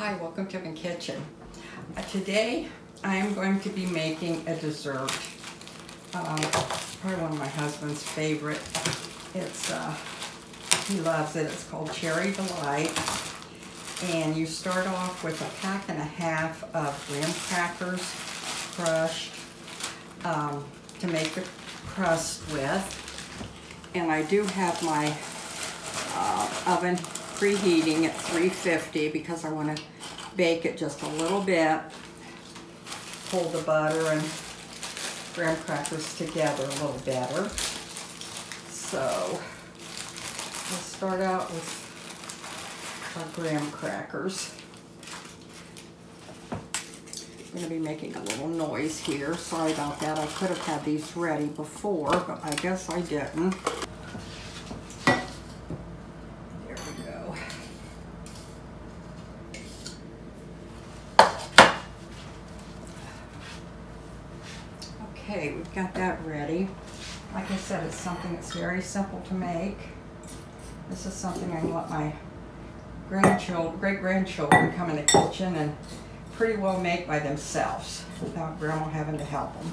Hi, welcome to my kitchen. Today I am going to be making a dessert. Probably one of my husband's favorite. He loves it. It's called Cherry Delight. And you start off with 1.5 packs of graham crackers, crushed, to make the crust with. And I do have my oven preheating at 350 because I want to bake it just a little bit. Hold the butter and graham crackers together a little better. So we'll start out with our graham crackers. I'm going to be making a little noise here. Sorry about that. I could have had these ready before, but I guess I didn't. There we go. Okay, we've got that ready. Like I said, it's something that's very simple to make. This is something I let my great-grandchildren come in the kitchen and pretty well make by themselves without Grandma having to help them.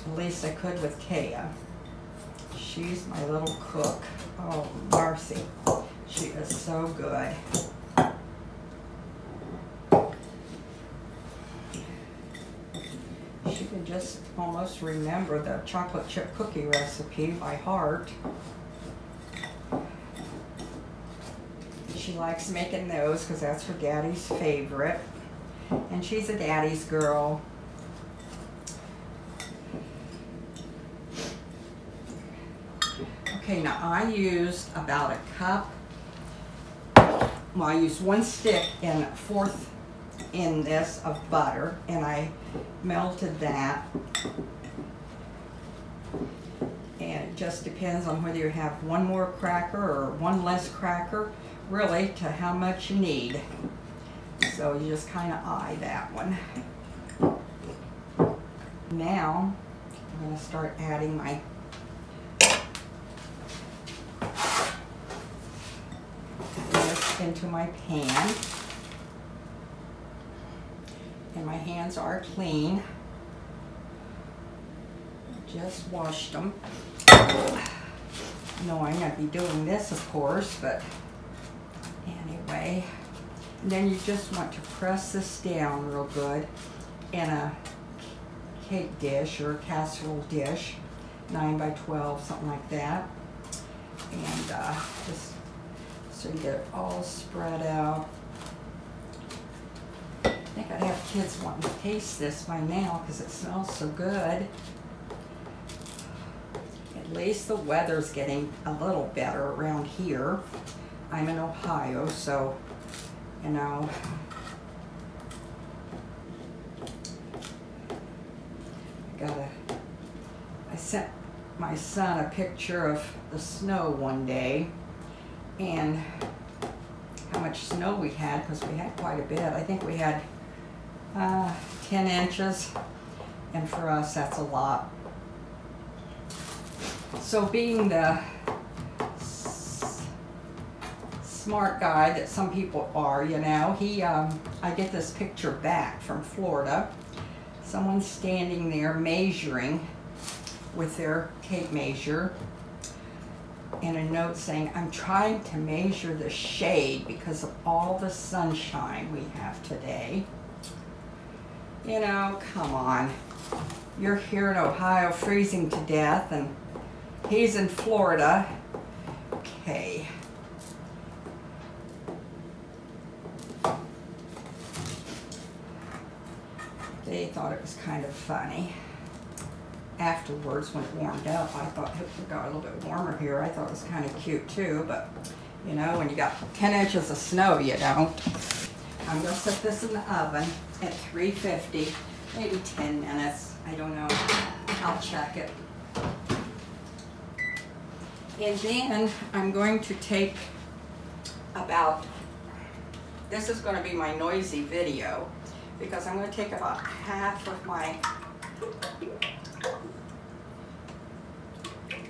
At least I could with Kaya. She's my little cook. Oh, Marcy. She is so good. She can just almost remember the chocolate chip cookie recipe by heart. She likes making those because that's her daddy's favorite. And she's a daddy's girl. Okay, now I used about a cup. Well, I used 1 stick and 1/4 in this of butter, and I melted that. And it just depends on whether you have 1 more cracker or 1 less cracker, really, to how much you need. So you just kind of eye that one. Now I'm going to start adding my this into my pan. And my hands are clean. Just washed them. No, I'm going to be doing this, of course, but anyway. And then you just want to press this down real good in a cake dish or a casserole dish, 9 by 12, something like that. And just so you get it all spread out. I think I'd have kids wanting to taste this by now because it smells so good. At least the weather's getting a little better around here. I'm in Ohio, so you know, I sent my son a picture of the snow one day and how much snow we had, because we had quite a bit. I think we had 10 inches, and for us that's a lot. So being the smart guy that some people are, you know, I get this picture back from Florida. Someone's standing there measuring with their tape measure, and a note saying, "I'm trying to measure the shade because of all the sunshine we have today." You know, come on. You're here in Ohio freezing to death, and he's in Florida. Okay. They thought it was kind of funny. Afterwards, when it warmed up, I thought it got a little bit warmer here. I thought it was kind of cute too, but you know, when you got 10 inches of snow, you don't. I'm going to set this in the oven at 350, maybe 10 minutes. I don't know. I'll check it. And then I'm going to take about, this is going to be my noisy video, because I'm going to take about half of my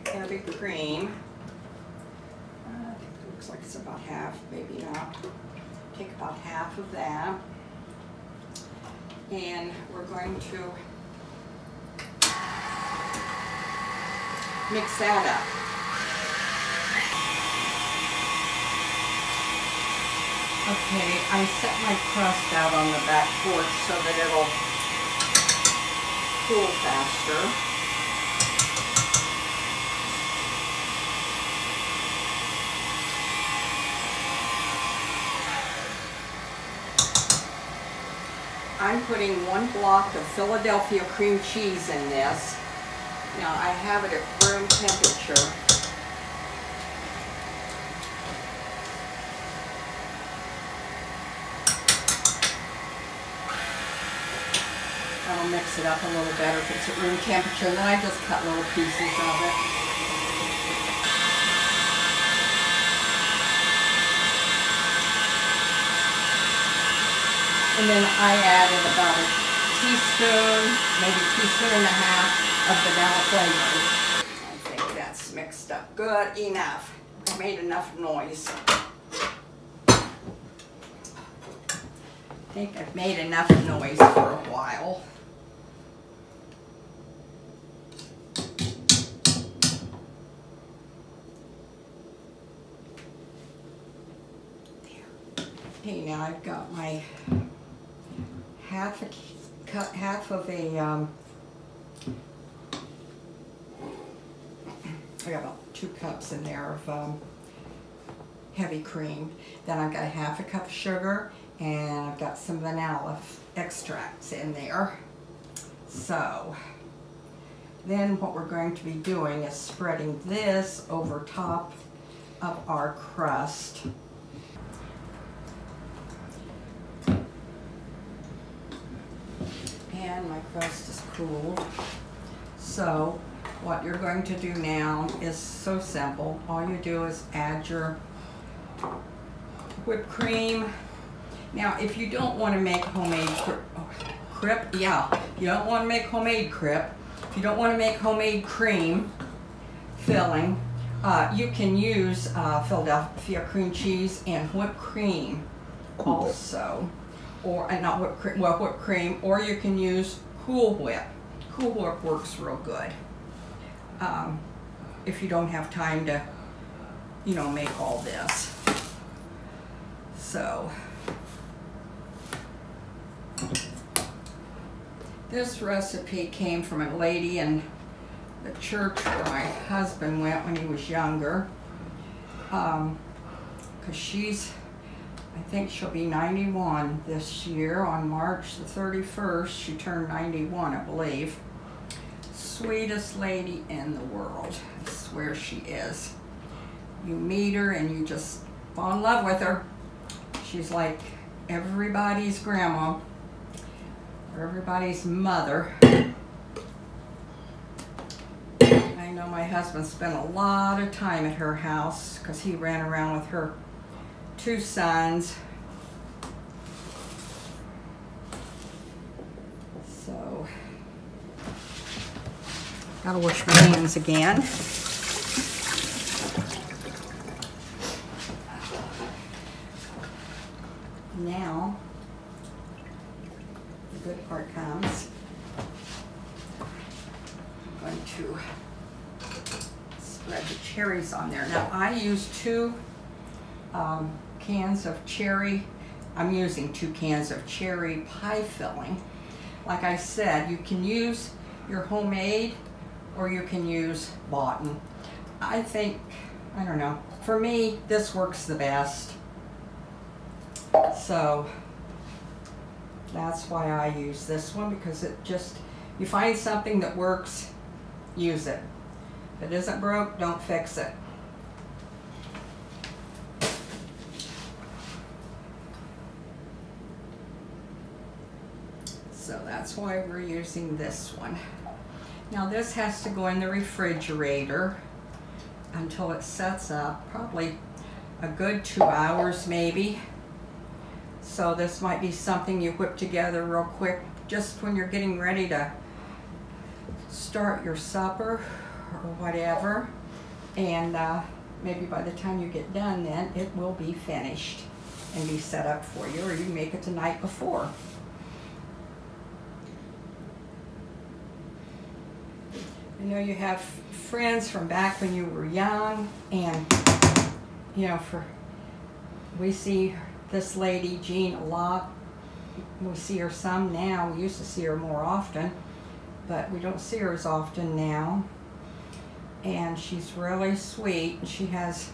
heavy cream. I think it looks like it's about half, maybe not. take about half of that, and we're going to mix that up. Okay, I set my crust out on the back porch so that it'll cool faster. I'm putting 1 block of Philadelphia cream cheese in this. Now I have it at room temperature. That'll mix it up a little better if it's at room temperature, and then I just cut little pieces of it. And then I added about a teaspoon, maybe a teaspoon and a half of vanilla flavoring. I think that's mixed up good enough. I made enough noise. I think I've made enough noise for a while. There. Okay, now I've got my half of a I got about 2 cups in there of heavy cream. Then I've got a half a cup of sugar, and I've got some vanilla extracts in there. So then what we're going to be doing is spreading this over top of our crust. And my crust is cooled. So what you're going to do now is so simple. All you do is add your whipped cream. Now, if you don't want to make homemade crêpe, you don't want to make homemade crêpe. If you don't want to make homemade cream filling, you can use Philadelphia cream cheese and whipped cream also. Or not whipped cream, well, whipped cream, or you can use Cool Whip. Cool Whip works real good. If you don't have time to, you know, make all this. So this recipe came from a lady in the church where my husband went when he was younger. Because I think she'll be 91 this year. On March the 31st, she turned 91, I believe. Sweetest lady in the world. I swear she is. You meet her and you just fall in love with her. She's like everybody's grandma, or everybody's mother. I know my husband spent a lot of time at her house because he ran around with her 2 sons. So, gotta wash my hands again. Now, the good part comes. I'm going to spread the cherries on there. Now, I use 2 cans of cherry. I'm using 2 cans of cherry pie filling. Like I said, you can use your homemade or you can use bought. I think, I don't know, for me this works the best. So that's why I use this one, because it just, you find something that works, use it. If it isn't broke, don't fix it. So that's why we're using this one. Now this has to go in the refrigerator until it sets up, probably a good 2 hours maybe. So this might be something you whip together real quick just when you're getting ready to start your supper or whatever. And maybe by the time you get done then it will be finished. and be set up for you, or you can make it the night before. I know you have friends from back when you were young, and you know, we see this lady Jean a lot. We see her some now. We used to see her more often, but we don't see her as often now. And she's really sweet. She has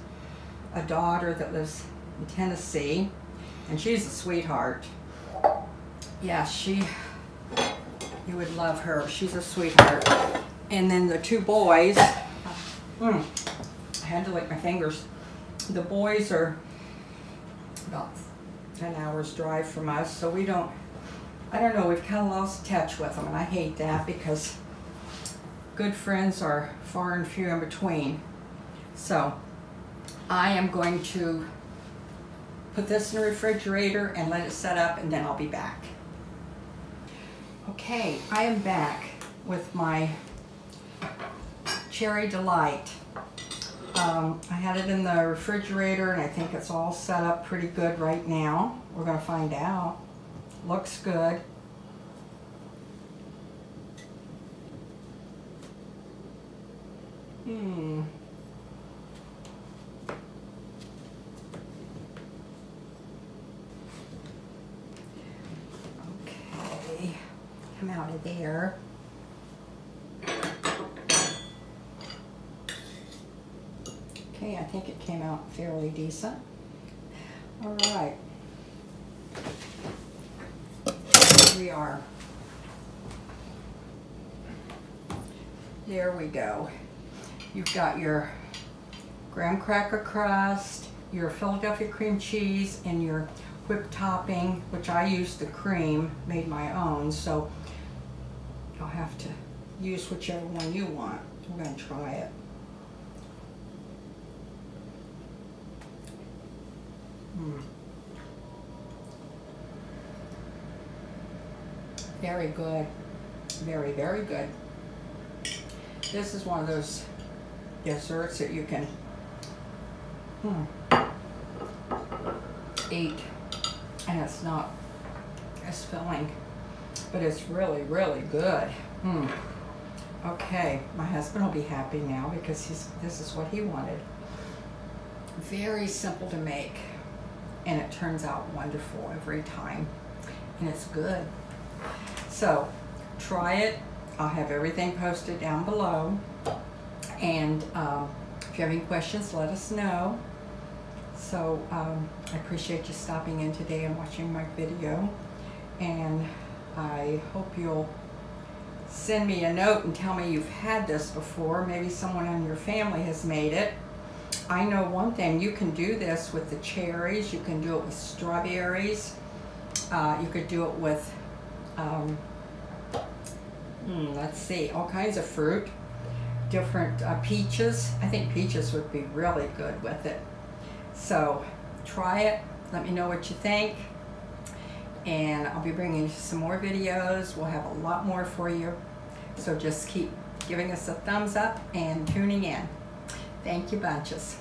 a daughter that lives in Tennessee, and she's a sweetheart. Yeah, you would love her. She's a sweetheart. And then the two boys, I had to lick my fingers. The boys are about 10 hours drive from us, so we don't, I don't know, we've kind of lost touch with them, and I hate that because good friends are far and few in between. So I am going to put this in the refrigerator and let it set up, and then I'll be back. Okay, I am back with my Cherry Delight. I had it in the refrigerator, and I think it's all set up pretty good right now. We're going to find out. Looks good. Okay, come out of there. Okay, I think it came out fairly decent. All right. Here we are. There we go. You've got your graham cracker crust, your Philadelphia cream cheese, and your whipped topping, which I used the cream, made my own, so you'll have to use whichever one you want. We're going to try it. Very good. Very, very good. This is one of those desserts that you can eat, and it's not as filling, but it's really, really good. Okay, my husband will be happy now because this is what he wanted. Very simple to make, and it turns out wonderful every time, and it's good. So try it. I'll have everything posted down below, and if you have any questions, let us know. So I appreciate you stopping in today and watching my video, and I hope you'll send me a note and tell me you've had this before. Maybe someone in your family has made it. I know one thing, you can do this with the cherries, you can do it with strawberries, you could do it with let's see, all kinds of fruit, different peaches. I think peaches would be really good with it. So try it, let me know what you think, and I'll be bringing you some more videos. We'll have a lot more for you, so just keep giving us a thumbs up and tuning in. Thank you bunches.